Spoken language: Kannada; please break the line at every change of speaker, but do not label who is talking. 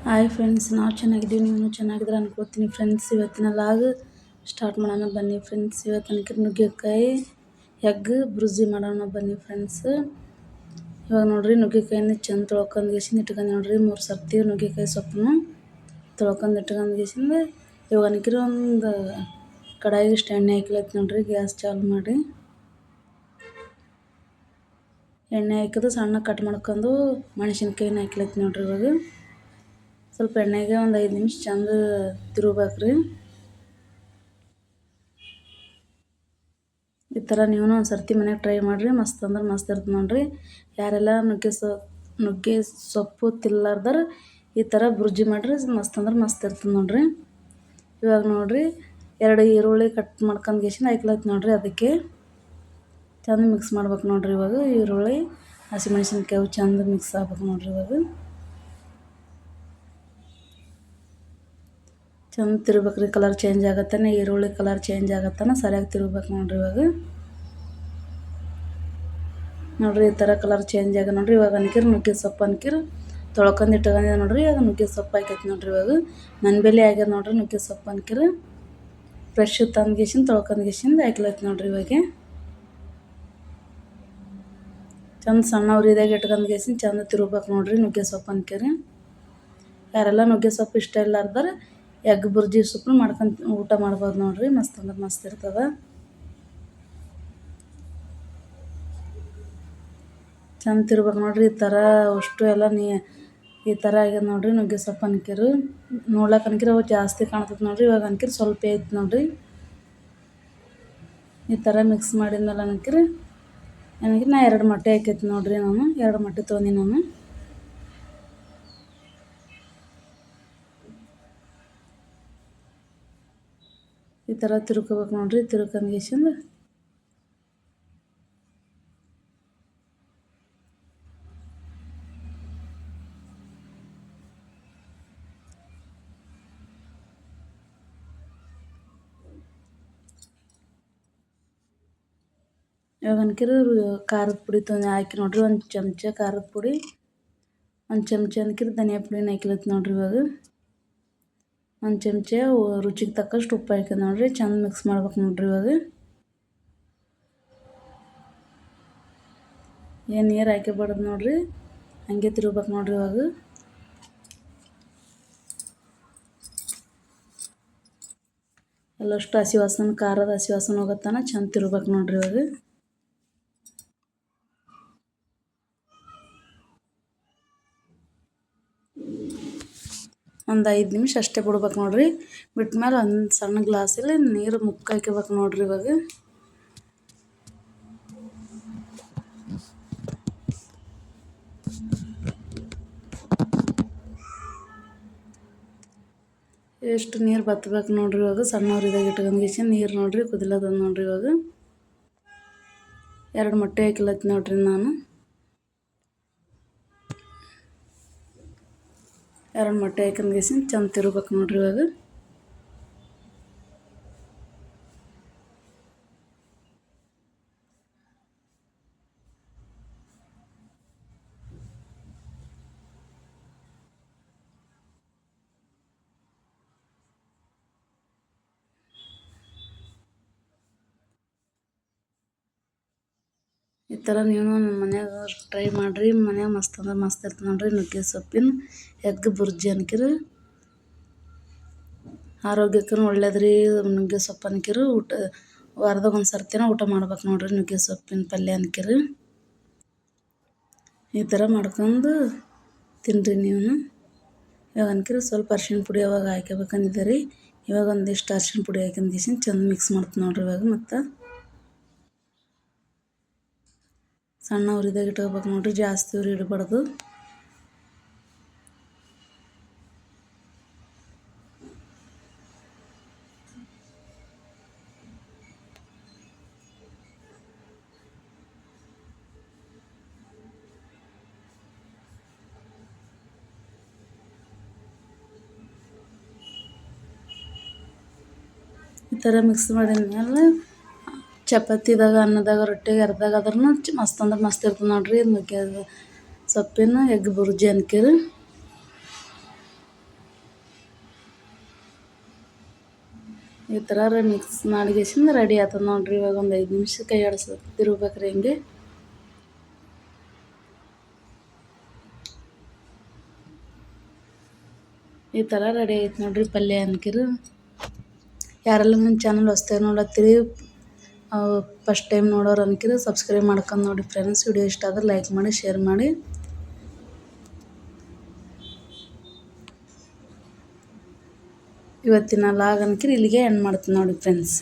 ಹಾಯ್ ಫ್ರೆಂಡ್ಸ್, ನಾವು ಚೆನ್ನಾಗಿದ್ದೀವಿ, ನೀವು ಚೆನ್ನಾಗಿದ್ರೆ ಅನ್ಕೋತೀನಿ ಫ್ರೆಂಡ್ಸ್. ಇವತ್ತಿನ ಲಾಗ್ ಸ್ಟಾರ್ಟ್ ಮಾಡೋಣ ಬನ್ನಿ ಫ್ರೆಂಡ್ಸ್. ಇವತ್ತು ನುಗ್ಗೆಕಾಯಿ ಎಗ್ ಬುರ್ಜಿ ಮಾಡೋಣ ಬನ್ನಿ ಫ್ರೆಂಡ್ಸ್. ಇವಾಗ ನೋಡ್ರಿ ನುಗ್ಗೆಕಾಯಿನ ಚಂದ ತೊಳ್ಕೊಂಡು ಇಟ್ಕೊಂಡು ನೋಡ್ರಿ 3 ಸರ್ತಿ ನುಗ್ಗೆಕಾಯಿ ಸೊಪ್ಪನ್ನು ತೊಳ್ಕೊಂಡು ಇಟ್ಕೊಂಡು ಇವಾಗ ಒಂದು ಕಡಾಯಿಗೆ ಇಷ್ಟು ಎಣ್ಣೆ ಹಾಕ್ಲೈತಿ ನೋಡ್ರಿ. ಗ್ಯಾಸ್ ಚಾಲು ಮಾಡಿ ಎಣ್ಣೆ ಹಾಕಿದ್ದು ಸಣ್ಣ ಕಟ್ ಮಾಡ್ಕೊಂಡು ಮೆಣಸಿನ್ಕಾಯಿನ ಹಾಕ್ಲೈತಿ ನೋಡ್ರಿ. ಇವಾಗ ಸ್ವಲ್ಪ ಎಣ್ಣೆಗೆ ಒಂದು 5 ನಿಮಿಷ ಚಂದ ತಿರುಗಬೇಕ್ರಿ. ಈ ಥರ ನೀವು ಒಂದು ಸರ್ತಿ ಮನೆಗೆ ಟ್ರೈ ಮಾಡಿರಿ, ಮಸ್ತ್ ಅಂದ್ರೆ ಮಸ್ತ್ ಇರ್ತದೆ ನೋಡ್ರಿ. ಯಾರೆಲ್ಲ ನುಗ್ಗೆ ಸೊಪ್ಪು ತಿಲ್ಲಾರ್ದಾರ ಈ ಥರ ಬುರ್ಜಿ ಮಾಡಿರಿ, ಮಸ್ತ್ ಅಂದ್ರೆ ಮಸ್ತ್ ಇರ್ತದೆ ನೋಡ್ರಿ. ಇವಾಗ ನೋಡ್ರಿ 2 ಈರುಳ್ಳಿ ಕಟ್ ಮಾಡ್ಕೊಂಡು ಹಾಕ್ಲೈತಿ ನೋಡ್ರಿ. ಅದಕ್ಕೆ ಚಂದ ಮಿಕ್ಸ್ ಮಾಡ್ಬೇಕು ನೋಡ್ರಿ. ಇವಾಗ ಈರುಳ್ಳಿ ಹಸಿಮೆಣ್ಸಿನ್ಕಾಯಿ ಚಂದ ಮಿಕ್ಸ್ ಆಗ್ಬೇಕು ನೋಡ್ರಿ. ಇವಾಗ ಚಂದ ತಿರುಗ್ಬೇಕ್ರಿ. ಕಲರ್ ಚೇಂಜ್ ಆಗತ್ತಾನೆ, ಈರುಳ್ಳಿ ಕಲರ್ ಚೇಂಜ್ ಆಗತ್ತಾನೆ ಸರಿಯಾಗಿ ತಿರುಗ್ಬೇಕು ನೋಡ್ರಿ. ಇವಾಗ ನೋಡ್ರಿ ಈ ಥರ ಕಲರ್ ಚೇಂಜ್ ಆಗ ನೋಡ್ರಿ. ಇವಾಗ ನುಗ್ಗೆ ಸೊಪ್ಪು ತೊಳ್ಕೊಂಡು ಇಟ್ಕೊಂಡಿದ್ದೆ ನೋಡ್ರಿ. ಅದು ನುಗ್ಗೆ ಸೊಪ್ಪು ಹಾಕೈತಿ ನೋಡ್ರಿ. ಇವಾಗ ಮನ್ಬೇಲಿ ಆಗ್ಯದ ನೋಡ್ರಿ. ನುಗ್ಗೆ ಸೊಪ್ಪು ಫ್ರೆಶ್ ತೊಳ್ಕೊಂಡು ಹಾಕ್ಲೈತಿ ನೋಡ್ರಿ. ಇವಾಗ ಚಂದ ಸಣ್ಣ ಉರಿದಾಗ ಇಟ್ಕೊಂಡು ಚಂದ ತಿರುಗ್ಬೇಕು ನೋಡ್ರಿ. ನುಗ್ಗೆ ಸೊಪ್ಪು ಯಾರೆಲ್ಲ ನುಗ್ಗೆ ಸೊಪ್ಪು ಇಷ್ಟ ಇಲ್ಲಾರ್ದಾರ ಎಗ್ ಬುರ್ಜಿ ಸೊಪ್ಪು ಮಾಡ್ಕೊಂಡು ಊಟ ಮಾಡ್ಬೋದು ನೋಡ್ರಿ. ಮಸ್ತ್ ಅಂದ್ರೆ ಮಸ್ತ್ ಇರ್ತದೆ. ಚಂದ ತಿರ್ಬೇಕು ನೋಡ್ರಿ. ಈ ಥರ ಅಷ್ಟು ಎಲ್ಲ ಈ ಥರ ಆಗ್ಯದ ನೋಡ್ರಿ. ನುಗ್ಗೆ ಸೊಪ್ಪು ನೋಡ್ಲಕ್ಕೆ ಅವು ಜಾಸ್ತಿ ಕಾಣ್ತದೆ ನೋಡ್ರಿ. ಇವಾಗ ಸ್ವಲ್ಪ ಐತೆ ನೋಡ್ರಿ. ಈ ಥರ ಮಿಕ್ಸ್ ಮಾಡಿದ್ಮೇಲೆ ನಾ 2 ಮೊಟ್ಟೆ ಹಾಕೈತಿ ನೋಡ್ರಿ. ನಾನು 2 ಮೊಟ್ಟೆ ತೊಗೊಂಡು ನಾನು ಈ ಥರ ತಿರ್ಕೋಬೇಕು ನೋಡ್ರಿ. ತಿರ್ಕೊಂಡು ಇವಾಗ ಖಾರದ ಪುಡಿ ಹಾಕಿ ನೋಡ್ರಿ. 1 ಚಮಚ ಖಾರದ ಪುಡಿ, 1 ಚಮಚ ಧನಿಯಾ ಪುಡಿನ ಹಾಕಿಲತ್ತಿ ನೋಡ್ರಿ. ಇವಾಗ 1 ಚಮಚ ರುಚಿಗೆ ತಕ್ಕಷ್ಟು ಉಪ್ಪು ಹಾಕಿ ನೋಡ್ರಿ. ಚಂದ ಮಿಕ್ಸ್ ಮಾಡ್ಬೇಕು ನೋಡ್ರಿ. ಇವಾಗ ಏನು ನೀರು ಹಾಕಿಬಾರ್ದು ನೋಡ್ರಿ, ಹಂಗೆ ತಿರುಗ್ಬೇಕು ನೋಡ್ರಿ. ಇವಾಗ ಎಲ್ಲಷ್ಟು ಹಸಿ ವಾಸನೆ, ಖಾರದ ಹಸಿ ವಾಸನೆ ಹೋಗತ್ತಾನ ಚಂದ ತಿರುಗ್ಬೇಕು ನೋಡ್ರಿ. ಇವಾಗ ಒಂದು 5 ನಿಮಿಷ ಅಷ್ಟೇ ಬಿಡ್ಬೇಕು ನೋಡ್ರಿ. ಬಿಟ್ಮೇಲೆ ಒಂದು ಸಣ್ಣ ಗ್ಲಾಸಲ್ಲಿ ನೀರು ಮುಕ್ಕ ಹಾಕಿಬೇಕು ನೋಡ್ರಿ. ಇವಾಗ ಎಷ್ಟು ನೀರು ಬತ್ತಬೇಕು ನೋಡ್ರಿ. ಇವಾಗ ಸಣ್ಣ ಉರಿದಾಗ ಇಟ್ಕೊಂಡು ನೀರು ನೋಡ್ರಿ ಕುದಿಲದ ನೋಡ್ರಿ. ಇವಾಗ 2 ಮೊಟ್ಟೆ ಹಾಕಿಲತ್ತಿ ನೋಡ್ರಿ. ನಾನು 2 ಮೊಟ್ಟೆ ಹಾಕೊಂಡು ಚಂದ ತಿರುಗ್ಬೇಕು ನೋಡ್ರಿ. ಇವಾಗ ಈ ಥರ ನೀವು ನಮ್ಮ ಮನ್ಯಾಗ ಟ್ರೈ ಮಾಡಿರಿ. ಮನ್ಯಾಗ ಮಸ್ತ್ ಅಂದ್ರೆ ಮಸ್ತ್ ಇರ್ತದೆ ನೋಡ್ರಿ. ನುಗ್ಗೆ ಸೊಪ್ಪಿನ ಎಗ್ ಬುರ್ಜಿ ಆರೋಗ್ಯಕ್ಕೂ ಒಳ್ಳೇದ್ರಿ. ನುಗ್ಗೆ ಸೊಪ್ಪು ಊಟ ವಾರದಾಗ ಒಂದು ಸರ್ತಿನ ಊಟ ಮಾಡ್ಬೇಕು ನೋಡ್ರಿ. ನುಗ್ಗೆ ಸೊಪ್ಪಿನ ಪಲ್ಯ ಈ ಥರ ಮಾಡ್ಕೊಂಡು ತಿನ್ನಿರಿ ನೀವು. ಇವಾಗ ಸ್ವಲ್ಪ ಅರ್ಶಿಣ ಪುಡಿ ಅವಾಗ ಹಾಕಬೇಕಂದಿದ್ದೆ ರೀ. ಇವಾಗ ಒಂದಿಷ್ಟು ಅರ್ಶಿಣ ಪುಡಿ ಹಾಕೊಂಡು ಚಂದ ಮಿಕ್ಸ್ ಮಾಡ್ತೀನಿ ನೋಡ್ರಿ. ಇವಾಗ ಮತ್ತು ಸಣ್ಣ ಉರಿದಾಗ ಇಟ್ಕೋಬೇಕು ನೋಡ್ರಿ, ಜಾಸ್ತಿ ಉರಿ ಇಡಬಾರ್ದು. ಈ ಥರ ಮಿಕ್ಸ್ ಮಾಡಿದ್ಮೇಲೆ ಚಪಾತಿದಾಗ, ಅನ್ನದಾಗ, ರೊಟ್ಟಿಗೆ ಅರ್ದಾಗ ಆದ್ರೂ ಮಸ್ತ್ ಅಂದ್ರೆ ಮಸ್ತ್ ಇರ್ತದೆ ನೋಡ್ರಿ. ನುಗ್ಗೆ ಸೊಪ್ಪಿನ ಎಗ್ ಬುರ್ಜಿ ಈ ಥರ ಮಿಕ್ಸ್ ಮಾಡಿಗೆಸಿಂದ ರೆಡಿ ಆಗ್ತದೆ ನೋಡಿರಿ. ಇವಾಗ ಒಂದು 5 ನಿಮಿಷ ಕೈ ಆಡಿಸ್ತಿರ್ಬೇಕ್ರಿ ಹಿಂಗೆ. ಈ ಥರ ರೆಡಿ ಆಯ್ತು ನೋಡಿರಿ ಪಲ್ಯ ಅನ್ಕಿರು. ಯಾರೆಲ್ಲ ನನ್ನ ಚಾನಲ್ ಹೊಸ್ದಾಗಿ ನೋಡತ್ತೀರಿ, ಫಸ್ಟ್ ಟೈಮ್ ನೋಡೋರು ಅನ್ಕಿರು ಸಬ್ಸ್ಕ್ರೈಬ್ ಮಾಡ್ಕೊಂಡು ನೋಡಿ ಫ್ರೆಂಡ್ಸ್. ವಿಡಿಯೋ ಇಷ್ಟ ಆದ್ರೆ ಲೈಕ್ ಮಾಡಿ, ಶೇರ್ ಮಾಡಿ. ಇವತ್ತಿನ ಲಾಗ್ ಅನ್ಕಿರು ಇಲ್ಲಿಗೆ ಎಂಡ್ ಮಾಡ್ತೀನಿ ನೋಡಿ ಫ್ರೆಂಡ್ಸ್.